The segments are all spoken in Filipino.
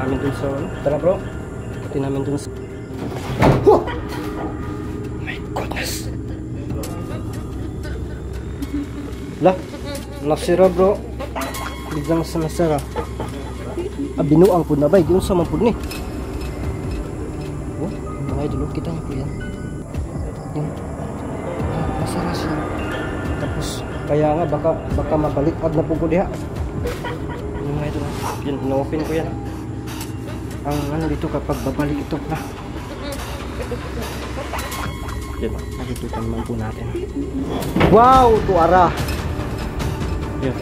namin dun sa tara bro. Pati namin dun sa oh! My goodness. Lah, nasira bro. Biglang sa nasira. Binuang po na ba? Di sa mampun ni. Oh, mga idol, kita niyo po yan. Yan. Nasara siya. Tapos, kaya nga baka mabaliktad na po ko diha. Yung mga idol, yan, ino-open ko yan. Ang ano dito kapag babalik ito na. Yan, nakikita naman po natin. Wow, tuara. Yan.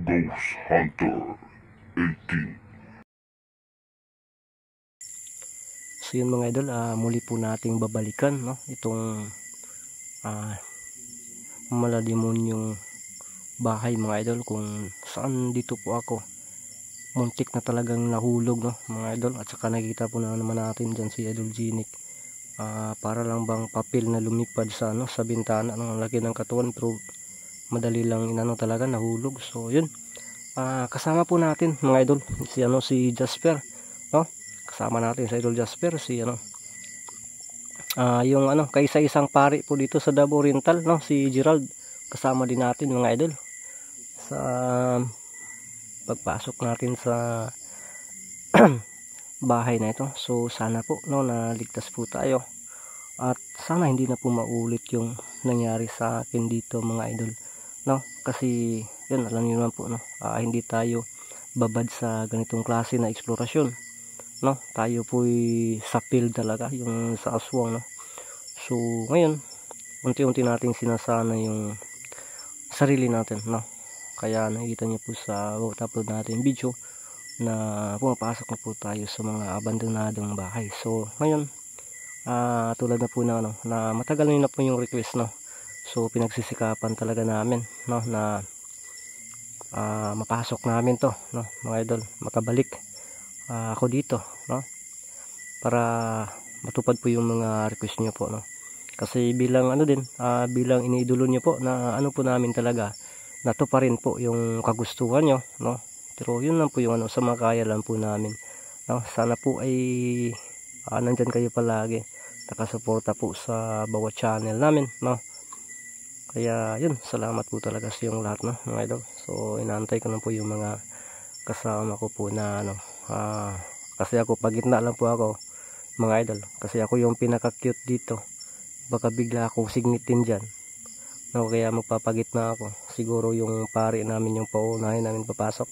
Ghost Hunter 18. So yun mga idol, muli po nating babalikan no itong malademonyong bahay mga idol, kung saan dito po ako muntik na talagang nahulog no mga idol. At saka nakita po na naman natin dyan si Idol Genic, para lang bang papel na lumipad sa ano sa bintana, ang laki ng katawan pero madali lang inano talaga nahulog. So yun, kasama po natin mga idol si Jasper no, kasama natin sa Idol Jasper si yung kaisa-isang pari po dito sa Davao Oriental no, si Gerald, kasama din natin mga idol sa pagpasok natin sa bahay na ito. So sana po no naligtas po tayo at sana hindi na po maulit yung nangyari sa akin dito mga idol no, kasi yun alam niyo naman po no, hindi tayo babad sa ganitong klase na eksplorasyon no, tayo po'y sa field talaga, yung sa aswang no. So ngayon unti-unti nating sinasana yung sarili natin no, kaya nakikita niyo po sa upload natin video na pumapasok na po tayo sa mga abandonadong bahay. So ngayon tulad na po na na matagal na po yung request no, so pinagsisikapan talaga namin no na mapasok namin to no mga idol, makabalik ako dito no, para matupad po yung mga request niyo po no, kasi bilang bilang iniidolo niyo po na po namin talaga, nato pa rin po yung kagustuhan niyo no. Pero yun lang po yung sa makaya lang po namin no. Sana po ay nandyan kayo palagi, nakasuporta po sa bawat channel namin no. Kaya yun, salamat po talaga sa yung lahat no mga idol. So inaantay ko na po yung mga kasama ko po na kasi ako pagitna lang po ako mga idol, kasi ako yung pinaka cute dito, baka bigla akong signitin dyan no, kaya magpapagitna ako. Siguro yung pari namin yung paunahin namin papasok.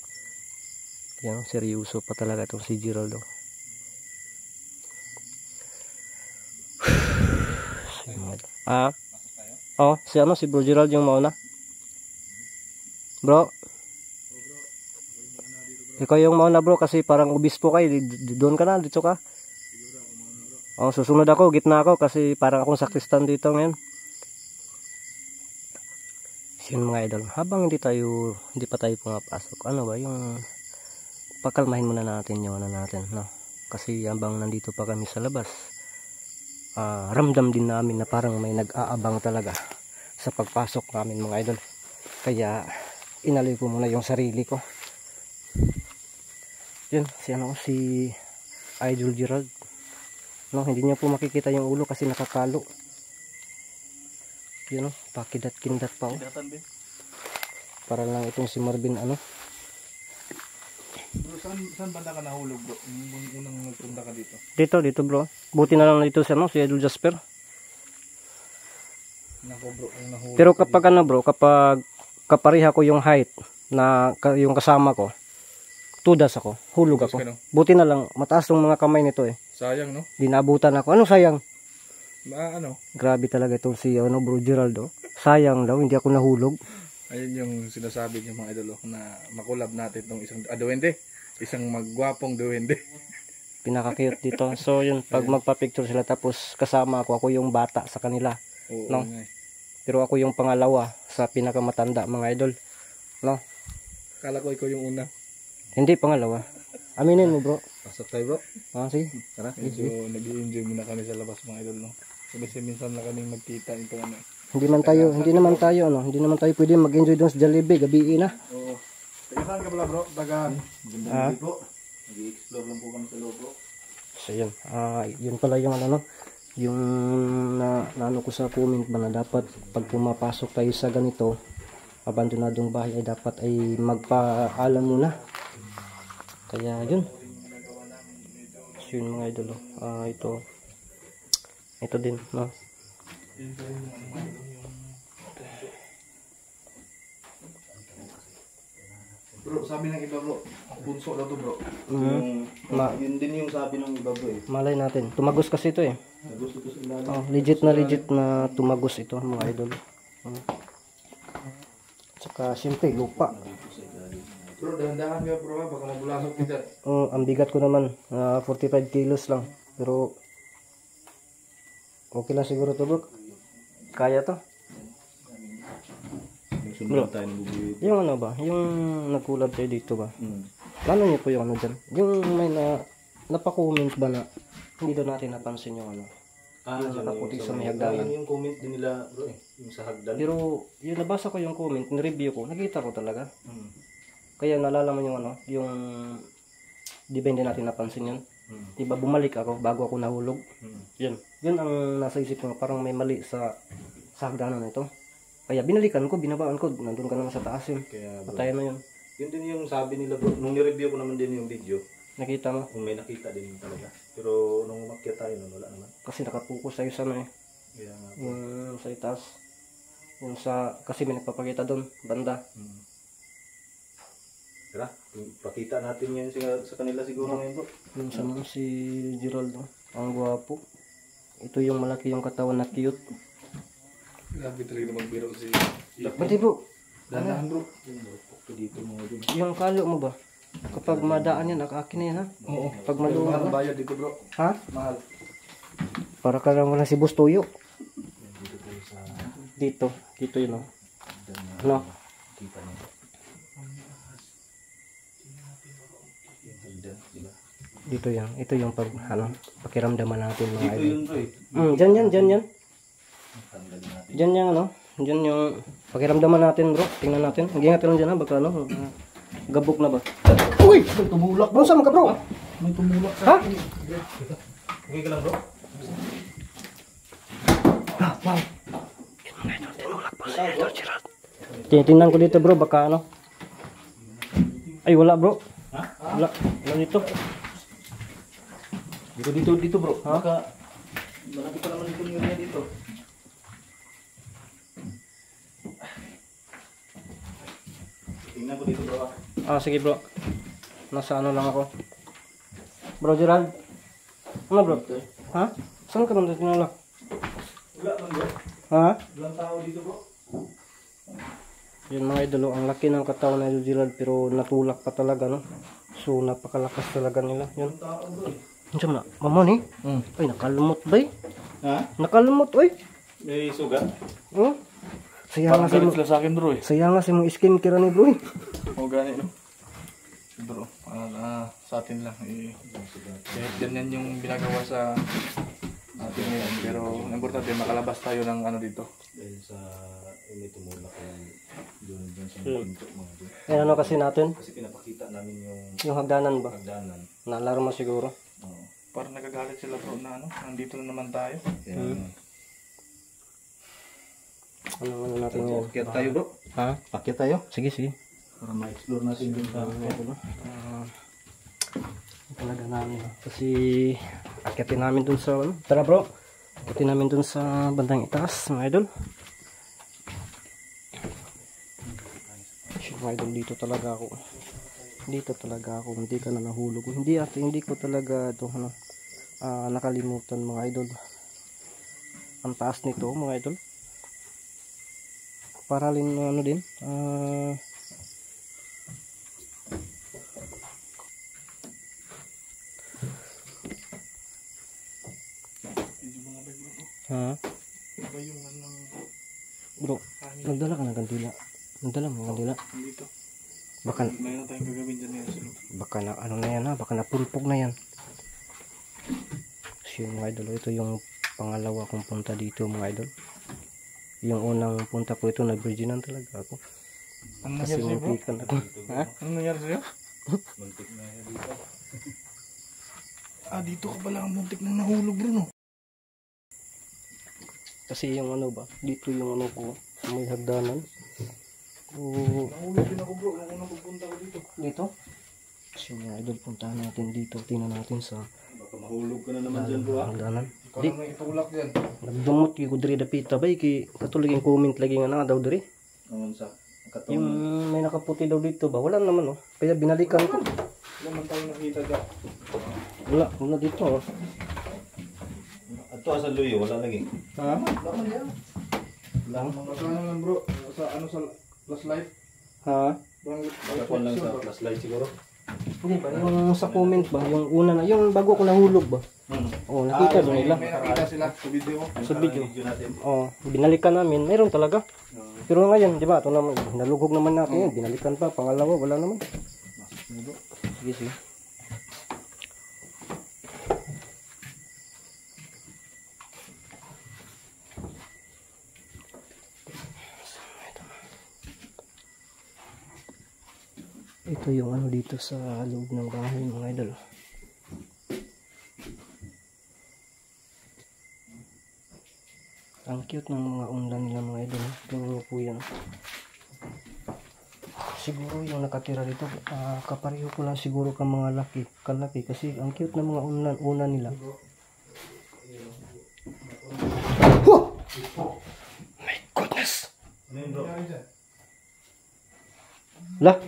Yan, seryoso pa talaga itong si Geraldo. Si Bro Gerald yung mauna. Bro, ikaw yung mauna bro, kasi parang obispo kayo, doon ka na, dito ka. Susunod ako, gitna ako, kasi parang akong sakristan dito ngayon. Yun mga idol, habang hindi pa tayo pumapasok, yung pakalmahin muna natin yung natin no, kasi habang nandito pa kami sa labas, ramdam din namin na parang may nag-aabang talaga sa pagpasok namin mga idol. Kaya inalay ko muna yung sarili ko. Yun, si Idol Gerald no, hindi niya po makikita yung ulo kasi nakakalo. Yun no, pakidat-kindat pa para lang itong si Marvin Bro, saan banda ka nahulog bro? Yung unang nagpunta ka dito? Dito bro. Buti na lang dito si Idol Jasper. Nako bro, yung nahulog. Pero kapag bro, kapag kapareha ko yung height na yung kasama ko, tudas ako, hulog ako. Buti na lang mataas yung mga kamay nito eh. Sayang, no? Dinabutan ako. Ano sayang? Ano? Grabe talaga itong si Bro Geraldo. Sayang daw, hindi ako nahulog. Ayun yung sinasabi niyo mga idol na makulab natin tong isang duwende. Isang magwapong duwende. Pinaka-cute dito. So yun, pag magpa-picture sila tapos kasama ako yung bata sa kanila. Oo, No? nga. Pero ako yung pangalawa sa pinakamatanda mga idol. No? Kala ko ikaw yung una. Hindi pangalawa. Aminin mo bro. Pasok tayo bro. Sige. Tara. So nag-i-enjoy muna kami sa labas mga idol, no? Kasi minsan na kami magkita ito ano. Hindi naman tayo pwede mag-enjoy doon sa Jollibee, gabi na. Oo. Taga saan ka pala bro? Taga Ganda bro. Nag-i-explore lang po kami sa loob bro. So yun, yun pala yung yung naano ko sa comment ba na dapat pag pumapasok tayo sa ganito, abandonadong bahay ay dapat ay magpaalam muna. Kaya yun. So yun mga idol, ito din, no? Bro, sabi ng iba bro, bunso daw to bro. Yun din yung sabi ng iba bro eh. Malay natin. Tumagos kasi ito eh. Gusto ko sila. Legit na tumagos ito mga idol. Tsaka siyempre lupa. Bro, dahan-dahan ka bro, baka mabulasok kita. Ang bigat ko naman, 45 kilos lang. Pero okay lang siguro to bro. Kaya to. Bro, yung ano ba? Yung nagkulab tayo dito ba? Ano niyo po yung ano dyan? Yung may napakomment ba na hindi daw natin napansin yung ano? Yung nakaputi sa may hagdanan. Yung comment din nila bro eh, yung sa hagdan. Pero yung nabasa ko yung comment, ni-review ko, nakita ko talaga. Kaya nalalaman yung ano, yung di ba hindi natin napansin yun? Diba bumalik ako bago ako nahulog? Yun ang nasa isip ko, parang may mali sa hagdanan ito. Kaya binalikan ko, binabaan ko, nandun ka naman sa taas yun. Kaya Patayan na yun. yun din yung sabi nila bro, nung ni-review ko naman din yung video, Nakita mo? kung may nakita din talaga. Pero nung umakyat tayo nun, wala naman. Kasi nakapokus tayo sa ano eh. Kaya nga. Yung sa itaas. Yung sa, kasi may nagpapakita doon, banda. Tara, pakita natin yan sa kanila siguro ngayon bro. Yung sa mga si Geraldo, ang gwapo. Ito yung malaki yung katawan na cute. Grabe talaga magbiro si... Pati bro, Dahan bro. Dito mga dun. yung kalo mo ba? Kapag madaan yan, akin na yan ha? Oo. Pag malunod Mahal na. bayad dito bro. Ha? Mahal. Para ka lang wala si Boss Tuyo. Dito yun o. Ano? Kita niyo. Dito yan. Ito yung pakiramdaman natin mga Dito idol. yun bro eh. Dyan yan. Tanggalin natin. Dyan yung ano. Dyan yung pakiramdaman natin bro. Tingnan natin. Mag-ingat ka lang dyan ha. Baka ano. Gabok na ba? Uy! May tumulak. Bro, saan ka bro? May tumulak Ha? Okay ka lang bro? Wow. Tinulak pa si Idol Gerald. Tinitingnan ko dito bro. Baka ano. Ay wala bro. Ha? Wala dito. Dito bro. Ha? Baka malaki pa naman dito yung dito. Tingnan ko dito bro. Sige bro. Nasa ano lang ako. Bro Gerald. Ano bro? Ha? Saan ka nandito tinulak? Wala man bro. Ha? Walang tao dito bro. Yun mga idolo, ang laki ng katawan na Idol Gerald pero natulak pa talaga no. So napakalakas talaga nila. Yun. Tao bro. Ano na? Mama ni? Ay nakalumot ba eh? Ha? Nakalumot oy. May sugat? Oh. Sayang nga si mo. sila sa akin bro eh. Sayang nga si mo skincare ni bro eh. O gani no. Bro, sa atin lang eh. Kahit ganyan yung binagawa sa atin ngayon. Pero ang importante makalabas tayo ng ano dito. Dahil sa may tumulak yung doon sa pinto mga doon. Eh ano kasi natin? Kasi pinapakita namin Yung hagdanan ba? hagdanan. Naalarma siguro. Oo. Parang nagagalit sila bro na ano. Nandito na naman tayo. Kaya Ano natin yun? pakyat tayo bro. Ha? Pakyat tayo. Sige. Para ma-explore natin yung Talaga namin. Kasi akitin namin dun sa ano. Tara bro. Akitin namin dun sa bandang itaas mga idol. Shit mga idol, dito talaga ako. Hindi ka na nahulog. Hindi ko talaga ito ano. nakalimutan mga idol. Ang taas nito mga idol. Para rin ano din. Ha? Iba yung ano, Bro, nagdala ka ng kandila. Nagdala mo ng kandila. dito. Baka, Mayroon tayong gagawin dyan ngayon sa loob. baka na ano na yan ha. Baka napulpog na yan. So yun mga idol. Ito yung pangalawa kong punta dito mga idol. Yung unang punta ko ito, nag-virginan talaga ako. Ano Kasi nangyari sa'yo bro? muntikan ako. Ha? Ano nangyari sa'yo? Muntik na yan dito. Dito ka pala ang muntik nang nahulog bro no? Kasi yung ano ba, dito yung ano ko, sa may hagdanan. O, Nahulog din ako bro, nung unang pagpunta ko dito. dito. So mga idol, puntahan natin dito. Tingnan natin sa Baka mahulog ka na naman dyan bro ha. hagdanan. Ikaw Di, na may itulak dyan. nagdumot yung diri dapita ba, katuloy yung comment lagi nga na daw diri. Naman sa Yung katawan. may nakaputi daw dito ba, wala naman oh. Kaya binalikan ko. Wala man tayo nakita dyan. Wala dito oh. At to sa luyo, wala lagi. Ha? Laman yan. Lang? Sa ano lang bro, sa ano sa last life. Ha? Nakakuan lang sa flashlight siguro. Hindi ba, yung sa comment ba, yung una na, yung bago ko nahulog ba? Oh, nakita doon nila. May nakita sila sa video ko. Sa video. natin. Oh, binalikan namin, mayroon talaga. Pero ngayon, di ba, ito naman, nalugog naman natin yun, binalikan pa, pangalawa, wala naman. Sige, sige. Ito yung ano dito sa loob ng bahay mga idol. Ang cute ng mga undan nila mga idol. Tingnan niyo po yan. Siguro yung nakatira dito, kapareho ko lang siguro ka mga kalaki kasi ang cute ng mga unan nila. Oh! My goodness! Ano yun bro? Lah,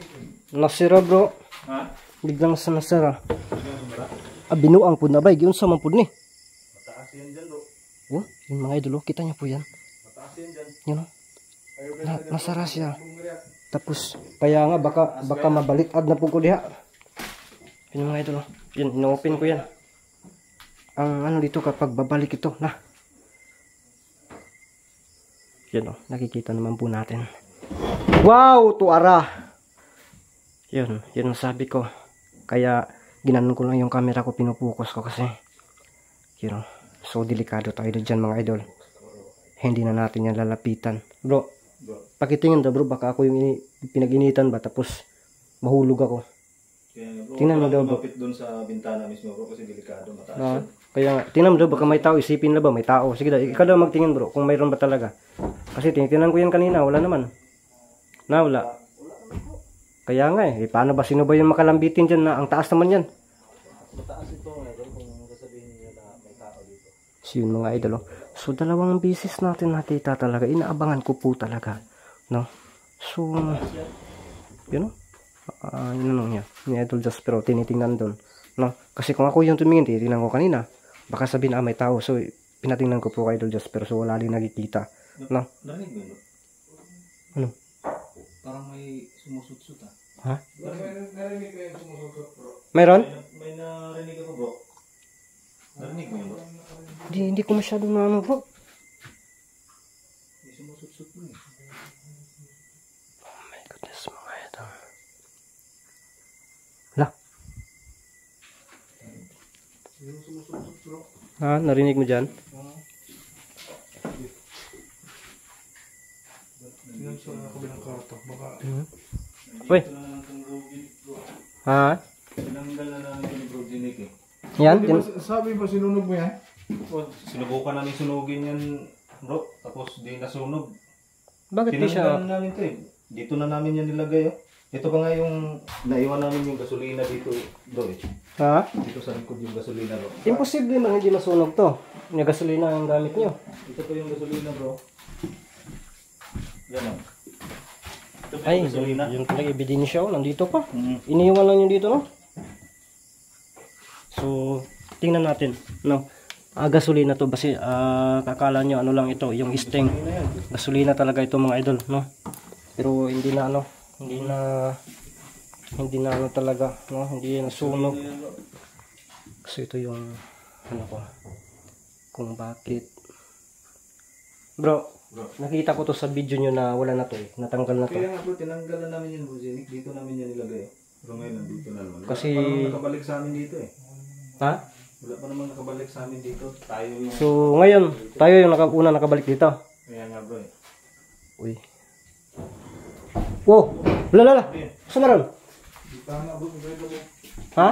nasira bro. Ha? Biglang sa nasira. Binuang po na ba? Giyon sa man po ni. Mataas yan dyan bro. Oh, yung mga idol, kita niyo po yan. Mataas yan dyan. Yun oh. Nasara siya. Tapos, kaya nga baka mabalik-ad na po ko diha. Yun mga idol. Yun, ino-open ko yan. Ang ano dito kapag babalik ito, na. Yun oh, nakikita naman po natin. Wow, tuara. Yun ang sabi ko. Kaya, ginanon ko lang yung camera ko, pinupokus ko kasi. Yun oh, so delikado tayo dyan mga idol. Hindi na natin yan lalapitan. Bro, pakitingin daw bro, baka ako yung pinag-initan ba tapos mahulog ako. Kaya bro, Tingnan mo daw, bro. lumapit doon sa bintana mismo bro kasi delikado, mataas yan. Kaya nga, tingnan mo daw, baka may tao, isipin na ba may tao. Sige daw, ikaw daw magtingin bro, kung mayroon ba talaga. Kasi tingnan ko yan kanina, wala naman. Wala. Kaya nga paano ba, sino ba yung makalambitin dyan na ang taas naman yan? Mataas ito ngayon kung sasabihin niyo na may tao dito. So yun mga idol, so dalawang beses natin nakita talaga, inaabangan ko po talaga, no? So yun yun ano niya ni Idol Jasper, tinitingnan doon, no? Kasi kung ako yung tumingin, tinitingnan ko kanina, baka sabihin may tao, so pinatingnan ko po kay Idol Jasper, so wala din nakikita, no? Narinig mo yun? Ano? Parang may sumusut-sut Ha? Narinig ko yung sumusukot bro. Meron? May narinig ako bro. Narinig mo yun bro? Hindi ko masyadong ano bro. May sumusut-sut mo eh. Oh my goodness mga idol. Lah. Yung sumusukot bro. Narinig mo dyan? Tingnan sa kabilang kwarto. Baka Uy. Ito na lang itong Rogin bro. Tinanggal na namin yung bro Dinik eh. Yan? Sabi ba sinunog mo yan? O, sinubukan namin sunugin yan bro. Tapos di nasunog. Bakit di siya? Tinanggal namin ito eh. Dito na namin yan nilagay oh. Ito pa nga yung naiwan namin yung gasolina dito bro eh. Dito sa likod yung gasolina bro. Imposible man hindi masunog to. Yung gasolina ang gamit nyo. Ito pa yung gasolina bro. Yan oh. Ito pa Ay, yung gasolina. yun talaga ebidensya, nandito pa. Mm. Iniwan lang yun dito, no? So, tingnan natin, no. Gasolina to kasi kakala nyo ano lang ito, yung sting. Gasolina talaga ito mga idol, no. Pero hindi na ano, hindi na ano talaga, no, hindi na sunog. Kasi ito yung ano ko, kung bakit. Bro, nakita ko to sa video nyo na wala na to eh, natanggal na to. Kaya nga bro, tinanggal na namin yun, Buzinik. Dito namin yan nilagay. Pero ngayon nandito na naman. Kasi wala pa naman nakabalik sa amin dito eh. ha? Wala pa naman nakabalik sa amin dito. Tayo yung... So ngayon, tayo yung una nakabalik dito. Kaya nga bro eh. Uy. Wow! Lala! Saan na ron? Di pa nga bro, Ha?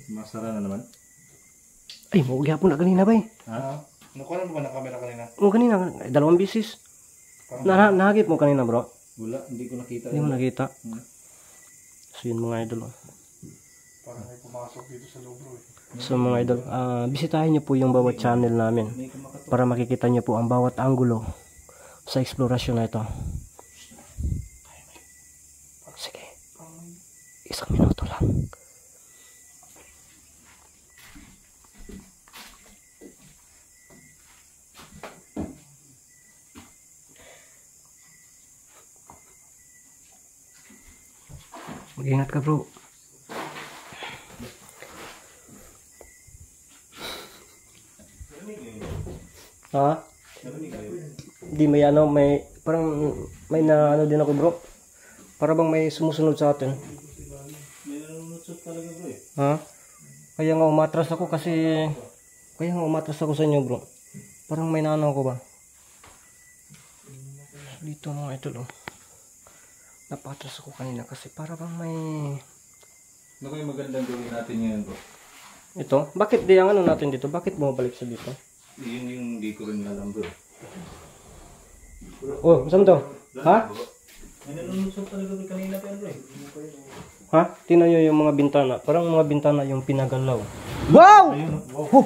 masara na naman. Ay, maugi hapon na kanina ba eh. Ha? Nakuha mo ba ng camera kanina? O kanina, dalawang bisis. Nahagip mo kanina bro. Wala, hindi ko nakita. Hindi mo nakita. So yun mga idol. Parang may pumasok dito sa loob bro eh. So mga idol, bisitahin nyo po yung bawat channel namin para makikita nyo po ang bawat anggulo sa eksplorasyon na ito. Sige, 1 minuto lang. Mag-ingat ka bro. Ha? Hindi may ano, may parang may na ano din ako bro. Para bang may sumusunod sa atin. May nanunutsot talaga bro eh. Ha? Kaya nga umatras ako sa inyo bro. Parang may naano ako ba? Dito mga ito oh. Napatras ako kanina kasi para bang may... Ano kayo magandang gawin natin ngayon bro? Ito? Bakit di ang ano natin dito? Bakit bumabalik sa dito? Yun yung hindi ko rin alam bro. Oh, saan to? Ha? May nanunutsot talaga bro kanina pa bro eh. Ha? Tingnan nyo yung mga bintana. Parang mga bintana yung pinagalaw. Wow! Wow!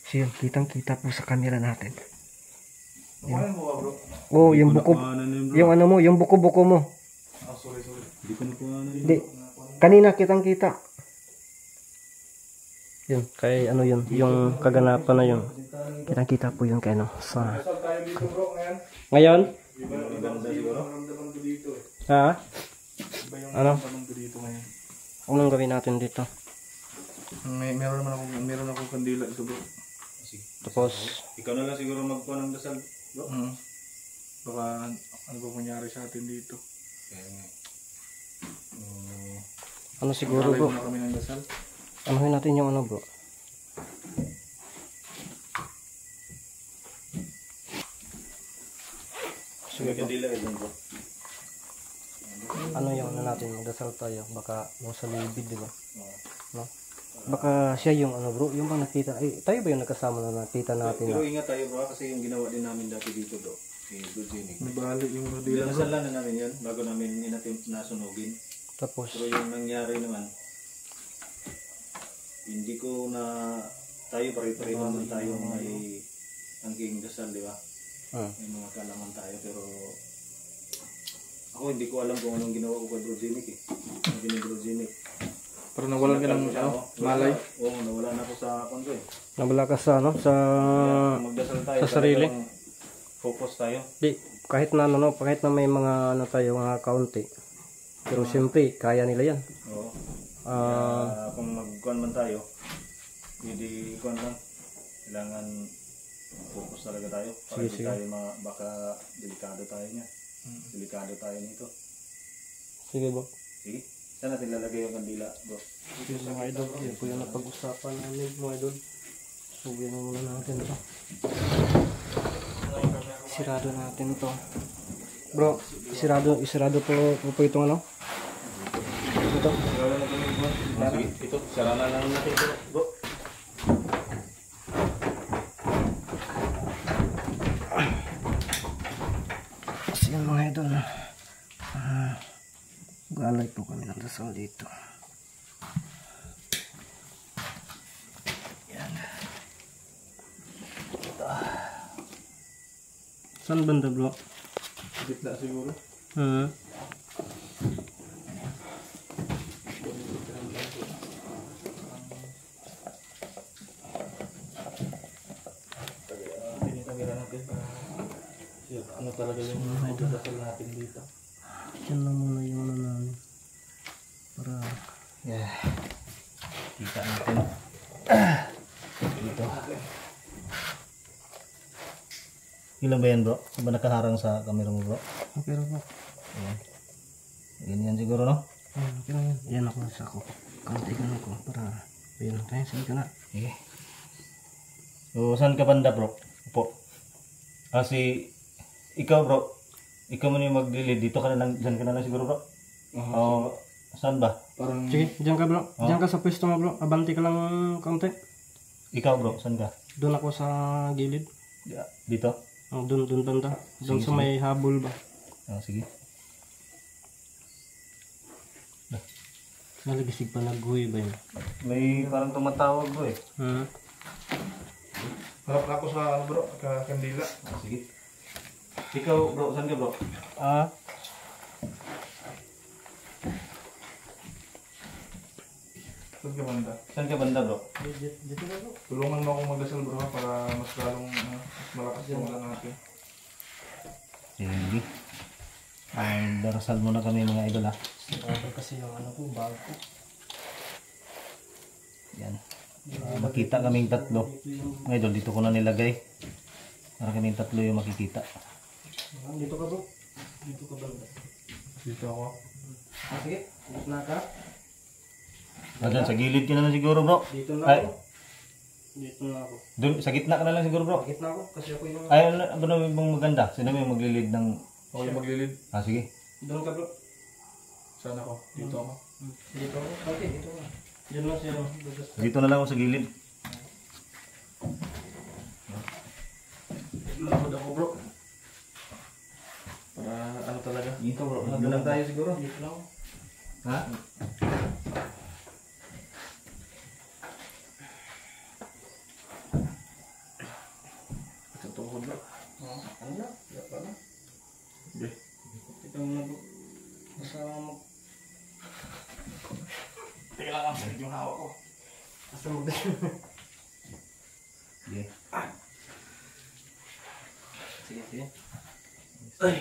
So yun, kitang-kita po sa camera natin. Nakuha mo ba bro? Oh, yung buko, yung ano mo, yung buko-buko mo. Ah, sorry. Hindi ko nakuha na yun. Hindi. Kanina kitang-kita. Yun, kay ano yun, yung kaganapan na yun. Kitang-kita po yun kay ano. Sa... Saan tayo dito bro ngayon? Ngayon? Iba yung naramdaman ko dito eh. Ha? Iba yung Ano? naramdaman ko dito ngayon. Anong gawin natin dito? Meron akong kandila ito bro. Tapos, Ikaw na lang siguro magkuha ng dasal bro. Baka ano ba mangyari sa atin dito? Kaya nga. ano siguro bro? Maglalay muna kami ng dasal. Anuhin natin yung ano bro? Sige kandila ka dyan bro. Ano yung ano natin, magdasal tayo. Baka yung sa libid, di ba? No? Baka siya yung ano bro, yung bang nakita, tayo ba yung nagkasama na nakita natin Pero na? ingat tayo bro kasi yung ginawa din namin dati dito bro. Si Virginie. Nabali yung kandila bro. Dinasalan na namin yun bago namin inatim nasunugin. Tapos, Pero yung nangyari naman, hindi ko na tayo pare-pareho naman tayo may angking dasal, di ba? May mga kalaman tayo pero ako hindi ko alam kung anong ginawa ko kay Virginie eh. Ang ginawa ni Virginie. Pero nawalan ka ng malay. Oo, nawala na ako sa konto eh. nabala ka sa ano, sa... Kung magdasal tayo, sa sarili? talagang focus tayo. Di, kahit na ano, no, kahit na may mga ano tayo, mga kaunti. Pero siyempre, kaya nila yan. Oo. Kung mag-kuhan man tayo, hindi kuhan lang. Kailangan focus talaga tayo. Para Sige, hindi sige. tayo baka delikado tayo niya. Delikado tayo nito. Sige bro. Sige. Saan natin lalagay yung kandila, bro? Yung mga idol, yun po yung napag-usapan namin mga idol. So, yan na muna natin ito. Isirado natin ito. Bro, isirado po itong ano? Ito. Sige, ito. Sara na lang natin ito, bro. Kasi yan mga idol. Galay po kami ng dasal dito. Yan. Saan banda bro? Gitna siguro. ano talaga yung magdadasal natin dito. Yan lang muna yung ano namin. Para Yeah. Kita natin. Dito. Ilan ba yan bro? Ba nakaharang sa camera mo bro? okay po. Ayan. Ganyan siguro no? Okay lang yan. Yan ako sa ako. Kaunti ka na ko para ayun. Kaya sige ka na. Okay. So saan ka banda bro? Upo. Kasi ikaw bro, ikaw mo yung maglilid. Dito ka na lang, dyan ka na lang siguro bro? Oo. Saan ba? Parang Sige, diyan ka bro. Diyan ka sa pwesto mo bro. Abanti ka lang kaunti. Ikaw bro, saan ka? Doon ako sa gilid. Dito? Doon banda. Doon sa may habol ba? Sige. Nalagisig pa naghuwi ba yun? May parang tumatawag bro eh. harap na ako sa ano bro, kandila. Sige. Ikaw bro, saan ka bro? Saan ka banda? Saan ka banda bro? Dito ka bro. Tulungan mo akong magdasal bro ha, para mas lalong mas malakas yung ulan natin. Sige. Ay, darasal muna kami mga idol ha. Kasi yung ano ko, bag ko. Yan. Makita kaming tatlo. Mga idol, dito ko na nilagay. Para kaming tatlo yung makikita. Dito ka bro. Dito ka banda. Dito ako. Sige, dito na ka. Dyan, sa gilid ka na lang siguro bro. Dito na Ay, ako. Dito na ako. dun, sa gitna ka na lang siguro bro. Bakit na ako? Kasi ako yung... Ay, ano na yung maganda? Sino mo yung maglilid ng... Ako yung maglilid. Sige. Doon ka bro. Saan ako? Dito ako. Dito ako. Okay, dito na. Diyan na siya. Dito na lang ako sa gilid. Lakod ako bro. Para ano talaga? Dito bro. Doon lang tayo siguro. Dito na ako. Ha? Sa tuhod bro. Ano na? Wala pa na. Okay. Ito na bro. Kasama mo. Teka lang ang sakit yung hawak ko. Kasama mo. Sige. Sige, sige. Ay.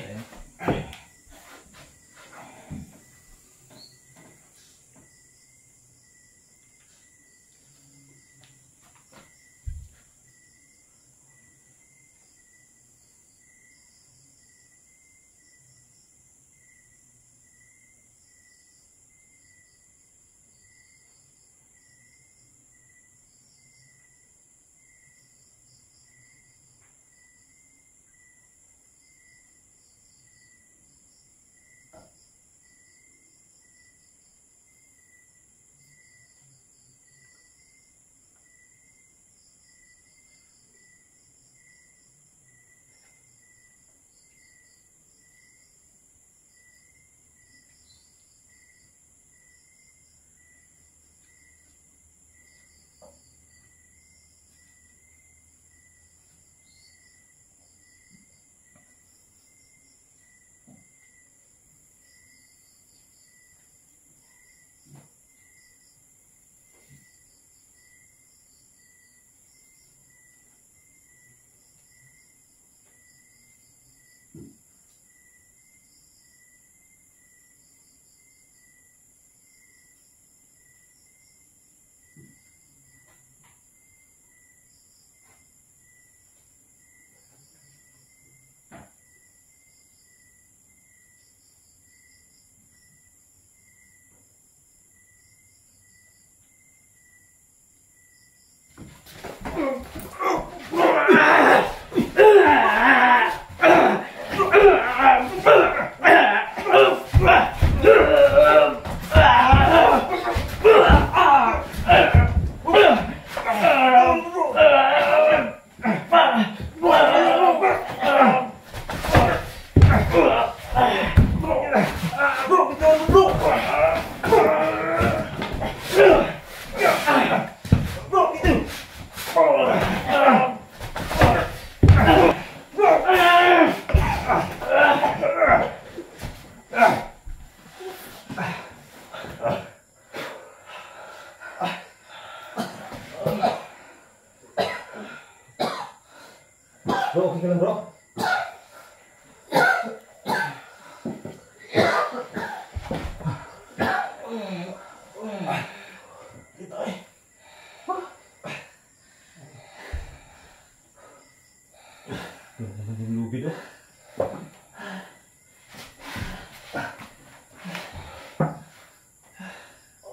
Bro, okay ka lang bro?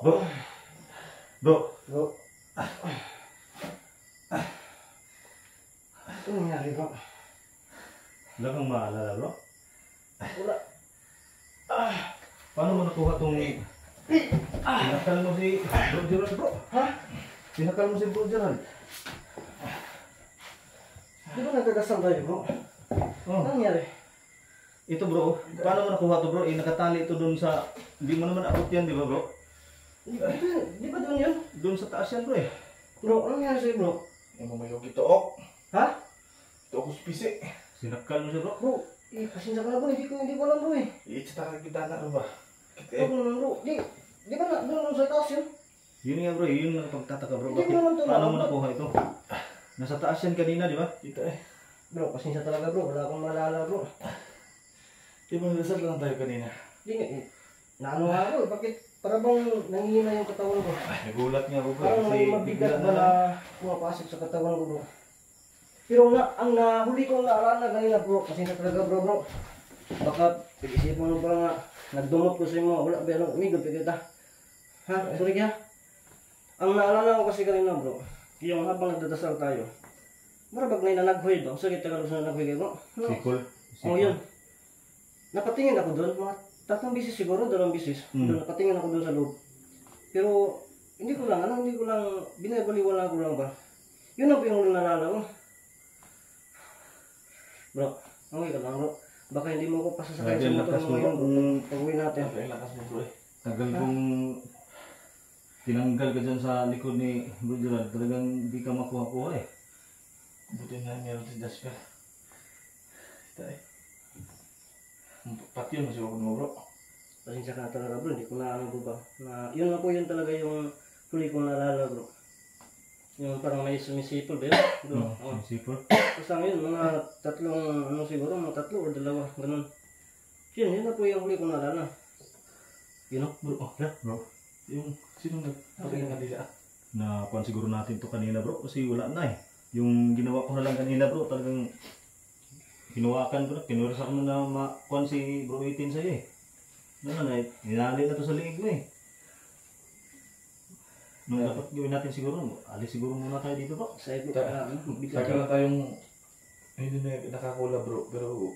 Bro. Bro. Bro. Ano nangyari bro? Wala kang maalala bro? Wala. Paano mo nakuha tong... Sinakal mo si Bro Gerald bro? Ha? Sinakal mo si Bro Gerald? Di ba nagkagasal tayo bro? Oh. Ano nangyari? Ito bro, paano mo nakuha to bro? Nakatali ito dun sa... Hindi mo naman abot yan di ba bro? Di ba doon yun? Dun sa taas yan bro eh. Bro, ano nangyari sa'yo bro? Yung mamayog ito, oh. Ha? Ito ako spisi. Sinakal mo siya bro? Bro, pasensya ka na bro, hindi ko alam bro eh. Iitsita ka kita na ba? Bro, naman bro, di ba na doon sa taas yun? Yun nga bro, yun ang pagtataka bro. Hindi ko Bakit? naman to Paano mo naalala. nakuha ito? Nasa taas yan kanina di ba? Kita eh. Bro, pasensya talaga bro, wala akong maalala bro. Di ba nasal lang tayo kanina? Di nga eh. Naano nga bro, bakit para bang nangihina yung katawan ko? Ay, nagulat nga ako bro. Parang Kasi may mabigat bigla ba na pumapasok sa katawan ko bro. Pero ang nahuli kong naalala kanina bro, pasensya talaga bro. Baka pag-isipan mo ba nga, nagdumot ko sa inyo, wala ba ano, umigod pa kita. Ha? Sorry ka? Ang naalala ko kasi kanina bro, yung habang nagdadasal tayo, marabag na nanaghoy ba? Sige, tagalog sa nanaghoy kayo bro. No? Sikol. Oo yun. Napatingin ako doon, mga 3 bisis siguro, 2 bisis. Doon, napatingin ako doon sa loob. Pero, hindi ko lang, binabaliwala ko lang ba. Yun ang po yung nalala ko. Bro, okay ka lang bro. Baka hindi mo ako pasasakay sa motor mo ngayon bro. Pag-uwi natin. Ay, lakas mo bro eh. Tagal kong tinanggal ka dyan sa likod ni Bro Gerald. Talagang hindi ka makuha-kuha eh. Buti na meron si Jasper. Kita eh. Pati yun, masuko mo bro. Pasensya ka na talaga bro, hindi ko na ano bro ba. Yun na po yun talaga yung huli kong nalala bro. Yung parang may sumisipol ba yun? Bro, oo. Sipol. Basta ngayon, mga 3, ano siguro, mga 3 o 2, ganun. Yun na po yung huli kong nalala. Yun o, bro. Oh, yeah. Bro, Yung, sino nagpakinggan nila? nakuha siguro natin to kanina bro kasi wala na eh. Yung ginawa ko na lang kanina bro, talagang hinawakan ko na, pinursa ko na makuha si Bro 18 sa'yo eh. Ano na, hinali na to sa liig mo eh. Nung dapat gawin natin siguro, alis siguro muna tayo dito bro. Sa ito, Saka na tayong, hindi na nakakulab bro, pero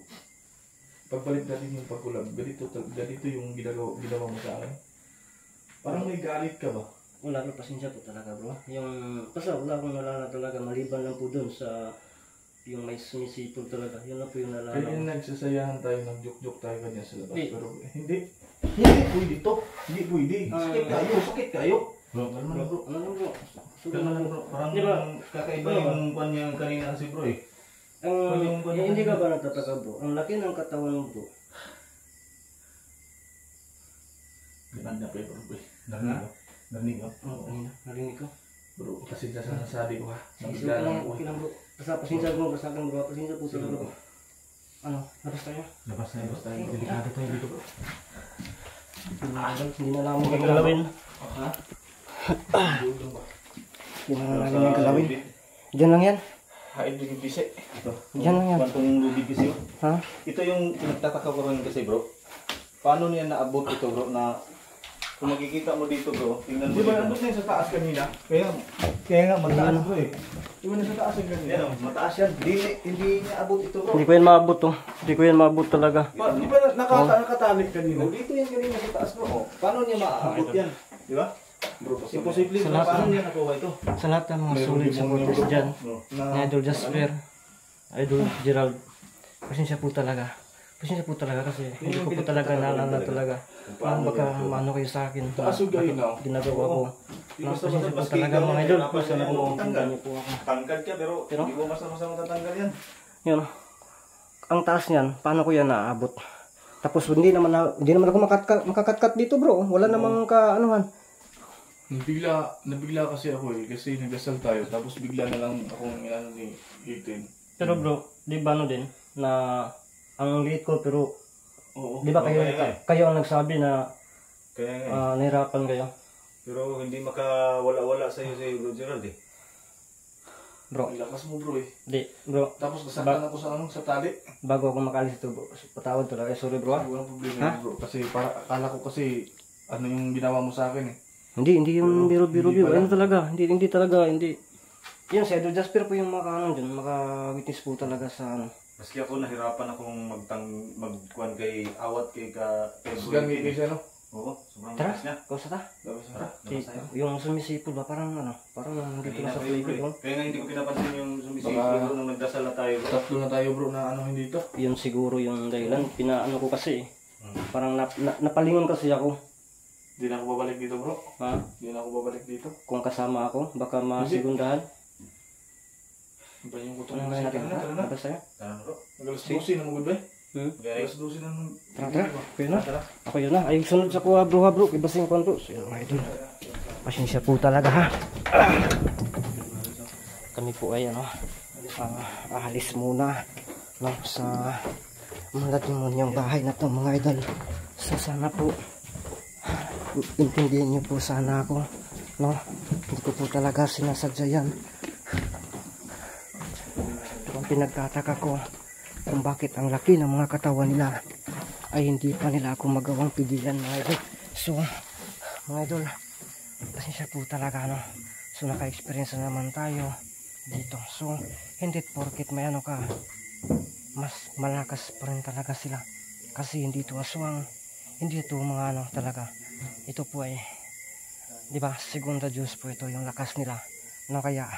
pagbalik natin yung pagkulab, ganito yung ginawa mo sa akin. Parang may galit ka ba? wala na pasensya po talaga bro. Basta wala akong nalala talaga, maliban lang po dun sa yung may sumisipol talaga. Yun na po yung nalala Kaya ko. yung nagsasayahan tayo, nag-joke-joke tayo kanya sa labas, Hindi. pero hindi. Hindi pwede to. Hindi pwede. Sakit kayo. Bro, kalma na bro. Ano lang bro? Kalma lang bro. Parang Di ba? kakaiba Ano ba? yung kwan niya kanina kasi bro eh. Hindi ka ba nagtataka bro? Ang laki ng katawan mo bro. Ganda pa bro. Narinig ko. Narinig ko. Oo, kanina, narinig ko. Bro, kasi sa nasabi ko ha. Sige, Nabigla okay lang lang, ako. okay lang bro. Basta pasensya bro, basta akin bro, pasensya po talaga bro. Ano, labas tayo? Labas na labas tayo. Okay. Delikado tayo dito bro. Hindi na namin gagalawin. Ha? Dulong ba? Hindi na namin yung galawin. Diyan lang yan. Hain yung bise. Ito. Diyan lang yan. Pantong lubid kasi oh. Ha? Ito yung pinagtataka ko rin kasi bro. Paano niya naabot ito bro na kung makikita mo dito bro, tingnan mo Di ba dito. nandun na yung sa taas kanina? Kaya nga mataas bro eh. Di ba nasa taas yung kanina? Yan oh, mataas yan. Hindi niya abot ito bro. Hindi ko yan maabot to. Hindi ko yan maabot talaga. Di ba nakatali kanina? Oh, dito yan kanina sa taas bro. Oh, paano niya maaabot yan? Di ba? Bro, Imposible bro. Salamat. Paano niya nakuha ito? Sa lahat ng mga solid supporters dyan, Bro. ni Idol Jasper, Idol Gerald, pasensya po talaga. Pasensya po talaga kasi hindi ko po talaga naalala talaga. Baka maano kayo sa akin. Taas yung gayon na. Ginagawa ko. Pasensya po Maski talaga ikaw, mga idol. hirapan Sana ka po mo tingnan niyo po ako. Tangkad ka pero Pero? hindi mo basta-basta matatanggal yan. Yun. Ang taas niyan, paano ko yan naabot? Tapos hindi naman ako makakatkat dito bro. Wala namang kaanuhan. Nabigla kasi ako eh. Kasi nagdasal tayo. Tapos bigla na lang akong inano ni Ethan. Pero bro, di ba ano din na ang liit ko pero Oo. di ba kayo, Okay, okay. kayo ang nagsabi na Kaya nga. nahirapan kayo? Pero hindi makawala-wala sa iyo si Bro Gerald eh. Bro, Ang lakas mo bro eh. di bro, Tapos nasaktan ako sa tali. bago ako makalis ito bro, patawad talaga. Sorry bro. Ay, walang problema Ha? yun, bro. Kasi akala ko kasi ano yung ginawa mo sa akin eh. Hindi yung biro-biro. Ano talaga, hindi talaga, hindi. Yan, si Idol Jasper po yung maka-witness po talaga sa ano. Maski ako nahirapan akong magkuhan kay awat kay Sugan kay siya, no? Oo, sobrang Tara, lakas niya. kausa ta. Tapos Tara, Si, labas tayo. yung sumisipol ba, parang dito na Kanina sa pa yun, paligid, bro. oh. Kaya nga hindi ko pinapansin yung sumisipol Baka- nung nagdasal na tayo. Bro. tatlo na tayo bro na ano hindi dito. Yun siguro yung dahilan. Pinaano ko kasi, parang napalingon kasi ako. Hindi na ako babalik dito bro. Ha? Hindi na ako babalik dito. Kung kasama ako, baka masigundahan. Iba yung kuto Ano ng natin? natin. Tara na. Labas tayo? Tara, bro. Magalas 12 na mo good ba? Okay. Magalas 12 na nung... Tara. Pwede na. Tara. Ako yun na. Ay, sunod sa kuha bro ha bro. Ibasing ko bro. So, yun mga idol. Pasensya po talaga ha. Kami po ay ano, aalis muna no, sa maladimonyong bahay na to mga idol. So sana po intindihin niyo po sana ako, no? Hindi ko po talaga sinasadya yan. Kung pinagtataka ko kung bakit ang laki ng mga katawan nila ay hindi pa nila ako magawang pigilan mga idol. So mga idol, pasensya po talaga no. So naka-experience na naman tayo dito. So hindi porket may ano ka, mas malakas pa rin talaga sila. Kasi hindi ito aswang, hindi ito mga ano talaga. Ito po ay, di ba, segunda Diyos po ito yung lakas nila. No, kaya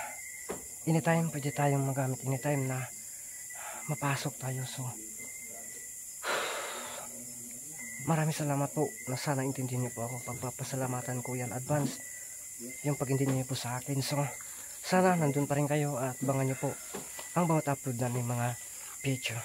anytime pwede tayong magamit, anytime na mapasok tayo. So maraming salamat po na sana intindihin niyo po ako. Pagpapasalamatan ko yan advance yung pag-intindi niyo po sa akin. So sana nandun pa rin kayo at abangan niyo po ang bawat upload namin mga video.